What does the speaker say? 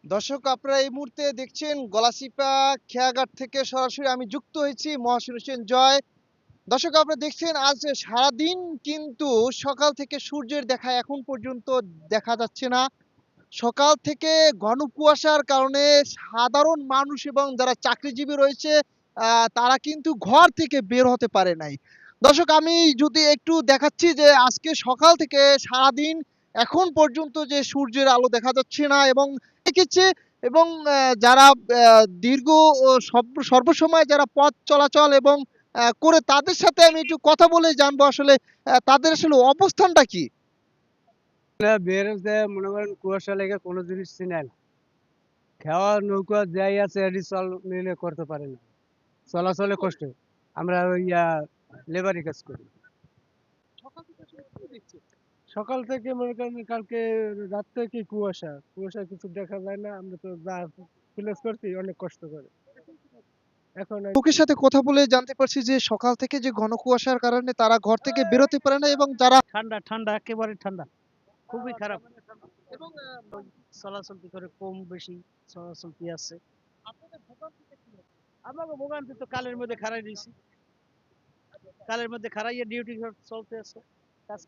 দর্শক আপনারা এই মুহূর্তে দেখছেন গলাচিপা খেয়াঘাট থেকে সরাসরি আমি যুক্ত হয়েছি মহাশূর হোসেন জয়। দর্শক আপনারা দেখছেন আজ সারাদিন কিন্তু সকাল থেকে সূর্যের দেখা এখন পর্যন্ত দেখা যাচ্ছে না। সকাল থেকে ঘন কুয়াশার কারণে সাধারণ মানুষ এবং যারা চাকরিজীবী রয়েছে তারা কিন্তু ঘর থেকে বের হতে পারে নাই। দর্শক আমি যদি একটু দেখাচ্ছি যে আজকে সকাল থেকে সারাদিন এখন পর্যন্ত যে সূর্যের আলো দেখা যাচ্ছে না এবং দেখেছে এবং যারা দীর্ঘ ও সর্বসময় যারা পথ চলাচল এবং করে তাদের সাথে আমি একটু কথা বলে জানবো আসলে তাদের আসলে অবস্থানটা কি? বের হইতে মনে করেন কুয়াশা লেগে কোনো জিনিস চিনে না। খাওয়া নৌকা যাই আছে এটি চল মিলে করতে পারে না। চলাচলে কষ্ট। আমরা ওই লেবারি কাজ করি। সকাল থেকে আসলে কি দেখছেন? সকাল থেকে মনে করেন কালকে রাত থেকে কুয়াশা। কুয়াশা কিছু দেখা যায় না। আমরা তো যা প্লেস করছি অনেক কষ্ট করে। এখন লোকের সাথে কথা বলে জানতে পারছি যে সকাল থেকে যে ঘন কুয়াশার কারণে তারা ঘর থেকে বেরোতে পারে না এবং যারা ঠান্ডা, ঠান্ডা একেবারে ঠান্ডা। খুবই খারাপ। এবং চলাচল কি করে কম বেশি চলাচলতি আছে। আপনাদের ভোগান্তিটা কি হচ্ছে? আমাকে ভোগান্তি তো কালের মধ্যে খাড়াই দিয়েছি। কালের মধ্যে খাড়াইয়া ডিউটি চলতে আছে। কাজ